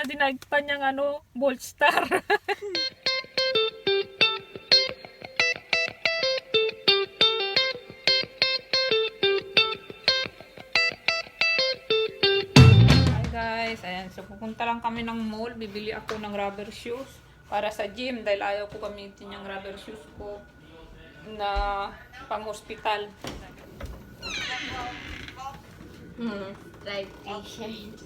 niya, dinaig pa niyang ano, Bold Star. Hi guys, ayan. So pupunta lang kami ng mall. Bibili ako ng rubber shoes para sa gym dahil ayaw ko gamitin yung rubber shoes ko na pang hospital. Like t-shirt.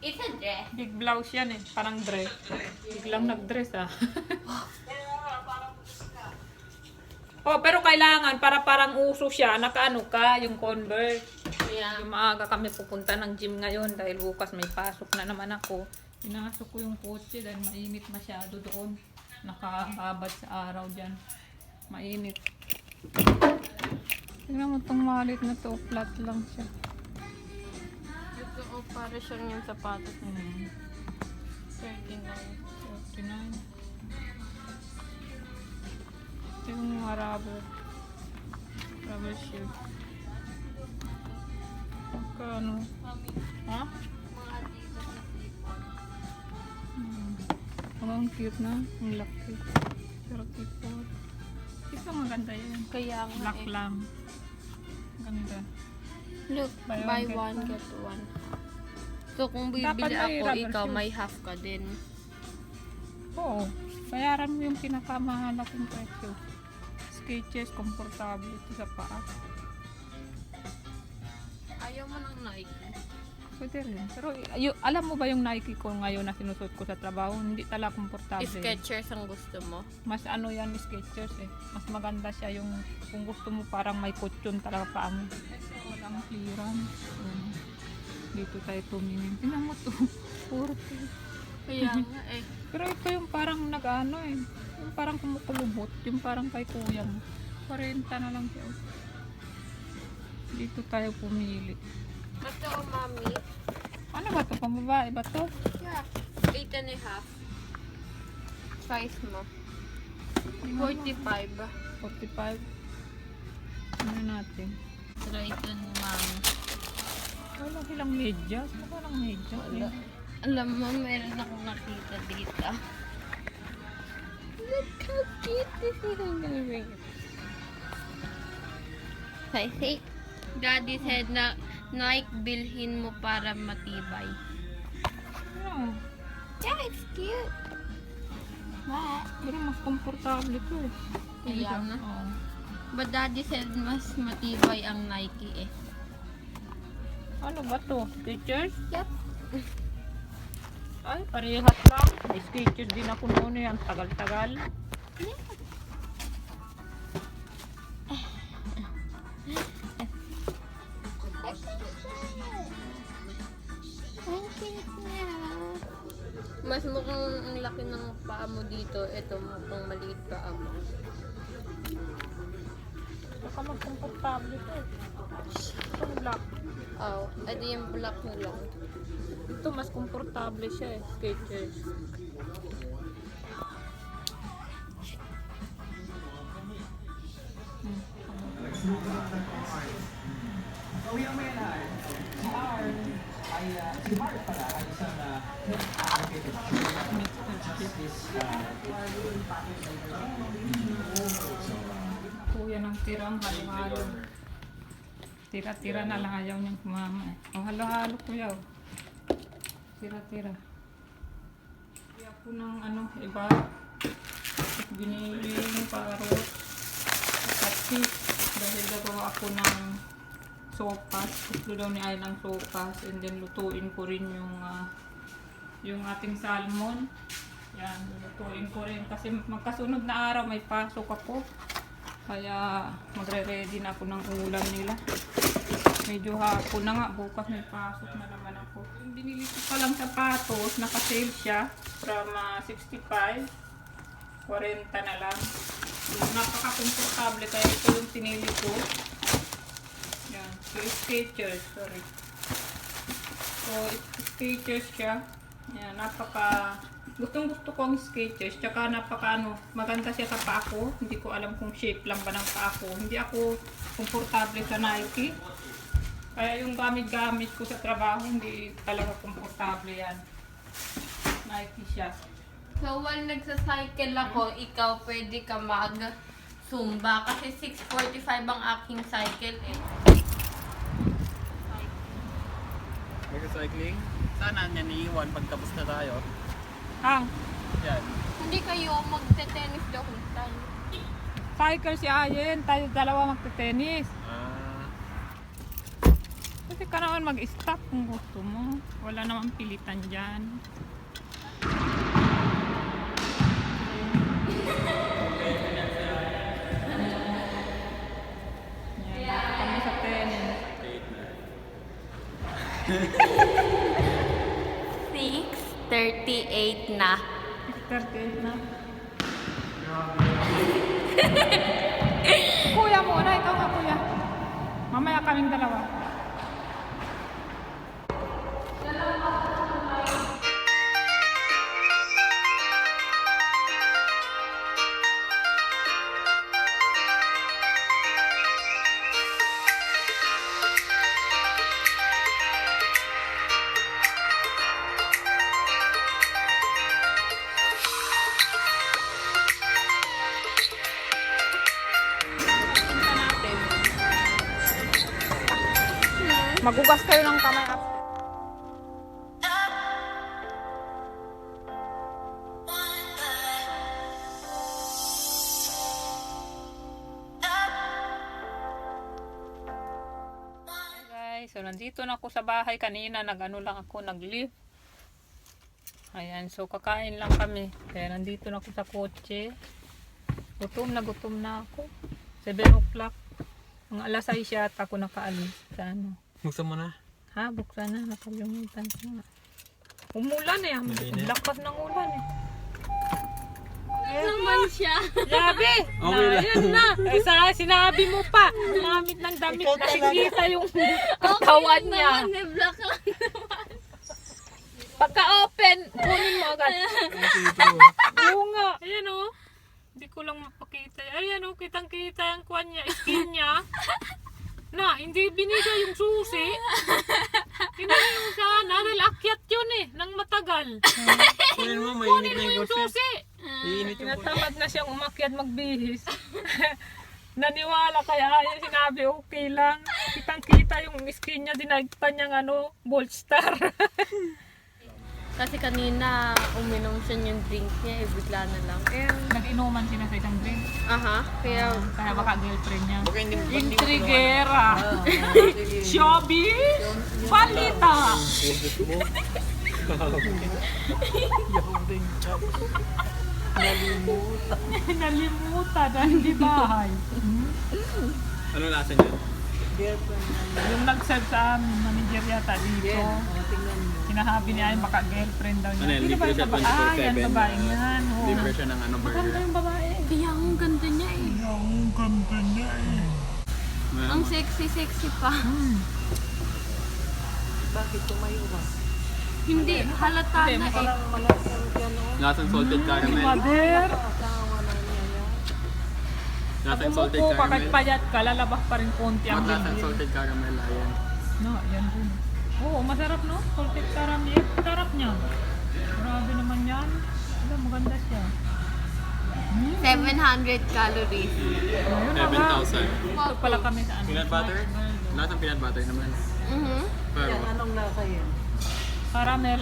It's a dress. Big blouse yan eh, parang dress. Biglang nag-dress ah. Oh, pero kailangan para parang uso siya, nakaano ka, yung Converse. Yeah. Yung maaga kami pupunta ng gym ngayon dahil bukas may pasok na naman ako. Pinasok ko yung kotse dahil mainit masyado doon. Nakababad sa araw dyan. Mainit. Tingnan mo itong malit na to, flat lang siya. Ito para siyang yung sapatos na 39. 39. Ito yung mga rubber shoe. Magkano? Ha? Mga Adidas na slip-on. Ang cute na. Ang laki. Pero tipod. Ito maganda yan. Kaya nga Black lang. Ganda. Look, Buy buy one, one, get get one. So kung Dapat bibili may ako, rubber ikaw shoes. may half ka din. Oo. Bayaran mo yung pinakamahal akong presyo. Skechers, komportable ito sa paa. Ayaw mo ng Nike. Pwede rin. Pero alam mo ba yung Nike ko ngayon na sinusuot ko sa trabaho? Hindi talaga komportable. Skechers ang gusto mo. Mas ano yan, Skechers eh. Mas maganda siya yung kung gusto mo parang may kutsyon talaga paa mo. Walang clearance. Dito tayo tumingin. Tingnan mo to. 40. Kaya nga eh. Pero ito yung parang nag-ano eh. Yung parang kumukulubot. Yung parang kay kuya mo. 40 na lang siya. Dito tayo pumili. Ito, mami. Ano ba to? Pambabae ba to? Yeah. 8 and a half. Size mo. 45. 45. Ano natin? Try ito ni mami. Wala silang medyas. Wala lang medyas. Wala. Alam mo, meron akong nakita dito. Look how cute this is. I'm gonna bring it. I think Daddy said na Nike bilhin mo para matibay. Ano? Yeah, it's cute. What? Pero mas komportable to eh. Kaya nga. Oo. But Daddy said mas matibay ang Nike eh. Ano ba to? Skechers? Yep. Ay, parehas lang. May Skechers din ako noon eh. Ang tagal-tagal. Mas mukhang ang laki ng paa mo dito. Ito mukhang maliit paa mo. Baka magkomportable to eh. Itong black. Oh, edi yung black na lang. Ito mas komportable siya eh. Skechers. Kuya ng tirang halo-halo. Tira-tira na lang ayaw niyang kumama eh. O halo-halo kuya. Oh. Tira-tira. Kaya po ng ano, iba. Binili yung parot. At fish. Dahil gagawa ako ng sopas. Gusto daw ni Ay ng sopas. And then lutuin ko rin yung ating salmon. Yan, lutuin ko rin. Kasi magkasunod na araw may pasok ako. Kaya magre-ready na ako ng ulam nila. Medyo hapon na nga. Bukas may pasok na naman ako. Yung binili ko palang sapatos, naka-sale siya. From 65. 40 na lang. Napaka-komportable kaya ito yung pinili ko. Yan. So, Skechers. Sorry. So, Skechers siya. Yan. Gustong gusto ko ang Skechers. Tsaka maganda siya sa paa ko. Hindi ko alam kung shape lang ba ng paa ko. Hindi ako komportable sa Nike. Kaya yung gamit-gamit ko sa trabaho, hindi talaga komportable yan. Nike siya. So, while nagsacycle ako, ikaw pwede ka mag-Zumba. Kasi 6:45 ang aking cycle eh. Mag-cycling? Sana niya iiwan pagtapos na tayo. Hang, Yan. Hindi kayo magte-tennis daw tayo. cycle si Ayen, tayo dalawa magte-tennis. Kasi ka naman mag-stop kung gusto mo. Wala namang pilitan dyan. Yan, kami sa tennis. 6:38 na. 38 na. Kuya muna, ikaw nga kuya. Mamaya kaming dalawa. Magugas kayo ng kamay. Guys, so nandito na ako sa bahay kanina. Nag-ano lang ako, nag-lift. Ayan, so kakain lang kami. Kaya nandito na ako sa kotse. Gutom na ako. 7 o'clock. Mga alas 6 yata ako nakaalis sa ano. Buksan mo na. Ha, buksan na. Nakalimutan ko nga. Umulan eh. Mainit. Lakas ng ulan eh. Naman siya. Sabi! Okay lang. Yun na. Sinabi mo pa. Gamit ng damit. Nakikita yung katawan niya. Naman, black lang naman. Pagka-open, kunin mo agad. Oo nga. Ayan o. Hindi ko lang mapakita. Ayan o, kitang-kita yung kwan niya, skin niya. Na, hindi binigay yung susi. Hinali mo sana dahil akyat yun eh, nang matagal. Kunin mo, Kunin mainit na mo yung yung kotse. susi. Iinit yung kotse. Tinatamad na siyang umakyat magbihis. Naniwala kaya ayun sinabi okay lang. Kitang-kita yung skin niya, dinagtan niyang ano, Bolstar. Kasi kanina uminom siya yung drink niya, bigla na lang. Nag-inuman sila sa isang drink. Aha, kaya Kaya baka girlfriend niya. Baka hindi mo Intrigera. Shobby. Balita. Nalimutan na hindi bahay. Ano lasa niya? Yung nag-serve sa amin, manager yata dito. Sinahabi niya ay baka girlfriend daw niya. Ano yan, Hindi ba libre yung siya babae? Ah, yan 24/7. babae yan. Oo. Libre siya ng ano, Maganda burger. yung babae. kaya ang ganda niya eh. Ang ganda niya eh. Ang sexy pa. Bakit tumayo ka? Hindi, halata Hindi, na eh. Parang malasang yan o. Lasang salted caramel. Mother. Asawa na niya yan. Lasang Kung salted umupo ka kahit caramel. payat ka, lalabas pa rin konti ang Lasang bibig. salted caramel, ayan. No, yan din. Oo, masarap no? Salted caramel. Sarap niya. Grabe naman yan. Ano, maganda siya. 700 calories. Ayun na nga. 7,000. Ito pala kami sa ano. Peanut butter? Lasang peanut butter naman. Mhm. Pero, Yan, anong lasa yan? Caramel,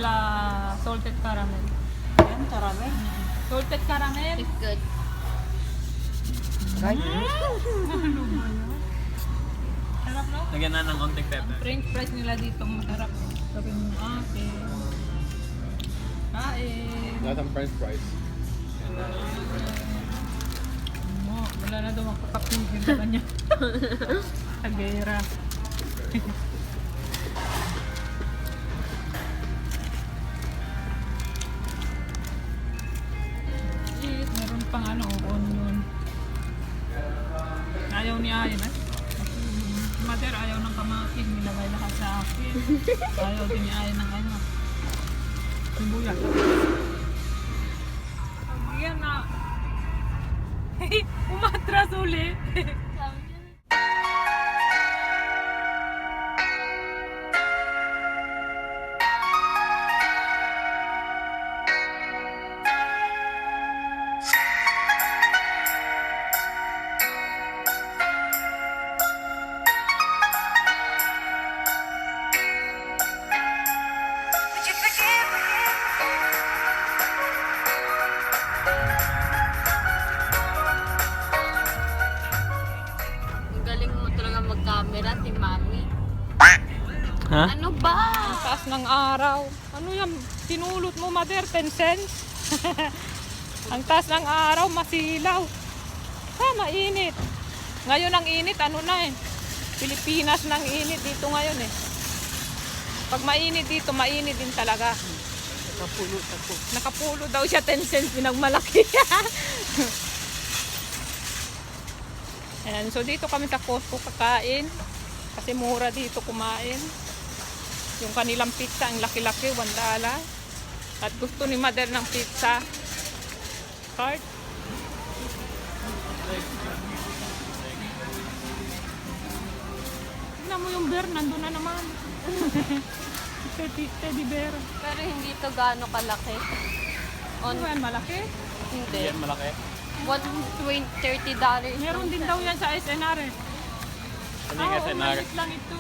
salted caramel. Yan, caramel. Salted caramel. It's good. Sarap no? lagyan na ng onting pepper. French fries nila dito, masarap. Sabi mo, akin. Kain. Lasang french fries. Mo, wala na daw magkakapigil sa kanya. Agera. Meron pang ano, onion. Ayaw ni Ayan eh. Mother, ayaw ng kamatis. Nilagay lahat sa akin. Ayaw din ni Ayan ng ano. Sibuyas. Yan na. Umatras uli. taas ng araw. Ano yan? Sinulot mo, mother, 10 cents? Ang taas ng araw, masilaw. Mainit. Ngayon ang init, ano na eh. Pilipinas nang init dito ngayon eh. Pag mainit dito, mainit din talaga. Kapulot ako. Nakapulo daw siya 10 cents, pinagmalaki. Ayan, so dito kami sa Costco kakain. Kasi mura dito kumain. Yung kanilang pizza, ang laki-laki, $1. At gusto ni mother ng pizza. Card. Tignan mo yung bear, nandun na naman. Teddy bear. Pero hindi to gaano kalaki. Ano yan, malaki? Hindi. Yan, malaki. $30. Meron din daw yan sa SNR eh. Ano yung SNR? maliit lang ito.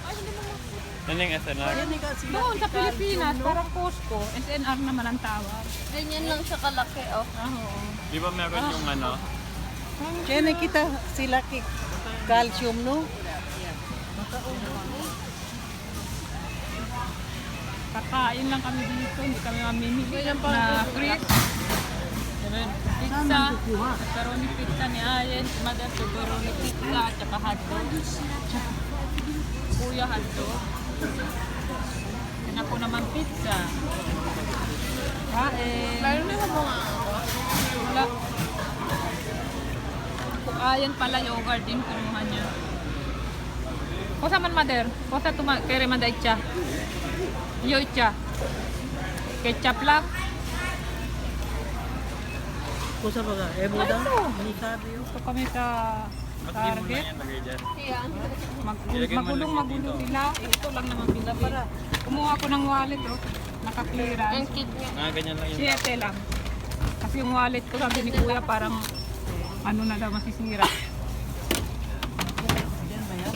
Ay, hindi naman. Ano yung SNR? Yan ikaw sila. Doon sa Pilipinas, parang Costco. SNR naman ang tawag. Ganyan lang siya kalaki, oh. Oo. Di ba meron yung ano? Yan kita sila calcium, no? Kakain lang kami dito, hindi kami mamimili na crisp. Pizza, pepperoni pizza ni Ayen, si Mother pepperoni pizza, tsaka hotdog. Kuya hotdog. Yan ako naman pizza. Kain. Meron na mga Wala. Ayan pala yogurt din kinuha niya. Kosa man Mother? Kosa kere man dahi siya? Yoy siya. Ketchup lang. Kusa ba ka? Ebo da? Ano? Hindi sabi yun. Ito kami sa Ba't di mo na Target. yan lagay dyan? yan. Ilagay mo lang Magulo dito. sila. Ito lang naman pinapara. Kumuha ko ng wallet oh. Ang Naka-clearance. cute niya. Ganyan lang yun. 7 lang. Kasi yung wallet ko sabi ni Kuya parang ano na daw masisira. Yan ba yan?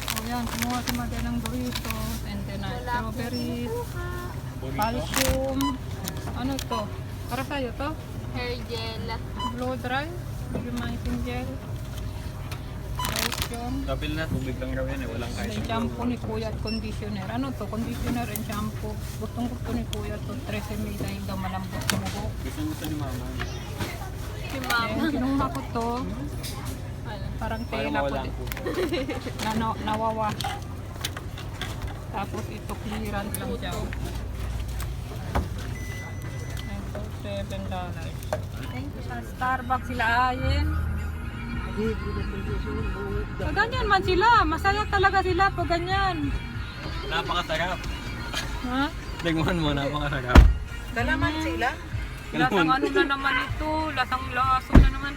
O yan, kumuha si Mother ng Doritos and then strawberries, calcium. Ano to? Para sa'yo to? Hair gel. Blow dry, lumaitin gel. Lotion. Tabil na, tubig lang raw yan eh. Walang kahit May shampoo ni Kuya at conditioner. Ano to? Conditioner and shampoo. Gustong gusto ni Kuya to. 13 mil dahil daw malambot sa buhok. Gusto ni mama. Si mama. Ayan, kinuha ko to. Parang Para tela ko mawala din. ang puso. Nawawash. Tapos ito clearance lang siya. Ito, $7. Thank you sa Starbucks sila Ayen. Hindi, hindi ko susunod. Buhok da. Pag ganyan man sila, masaya talaga sila pag ganyan. Napakasarap. Ha? Tingnan mo, napakasarap. Kalaman sila? Lasang ano na naman ito, lasang laso na naman.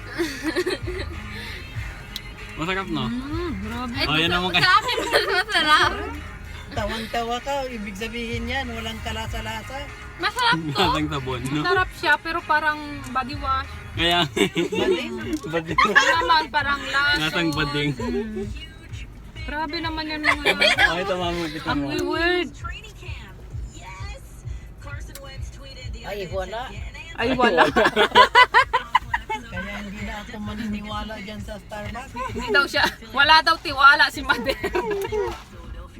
Masarap no? Grabe. Ay, Oh, yan naman sa akin mas masarap. Tawang-tawa ka. Ibig sabihin yan, walang kalasa-lasa. Masarap to. Lasang sabon, no? Sarap siya pero parang body wash. Kaya, Bading. bading. Ito naman parang laso. Lasang bading. Grabe naman yan mga. Oh, ito mama, kita Ang mo. weird. Ay, wala. Ay wala. Kaya hindi na ako maniniwala dyan sa Starbucks. Hindi daw siya. Wala daw tiwala si Mother.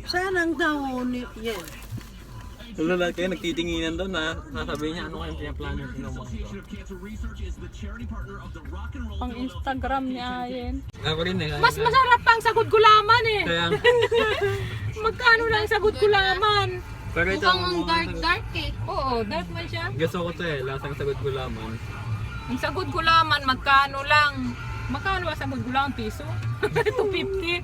Saan ang daon ni... Yes. Wala lahat kayo nagtitinginan doon na sasabihin niya ano kayong pinaplano yung sinumang ito. Pang Instagram niya Ayen. Ako rin eh. Mas masarap pang sagot gulaman eh. Kaya, Magkano lang sagot gulaman? pero ito Mukhang ang dark eh. Oo, dark man siya. Gusto ko to eh, lasang sagot gulaman. Ang sagot gulaman, magkano lang? Magkano ba sagot gulaman? Piso? 250.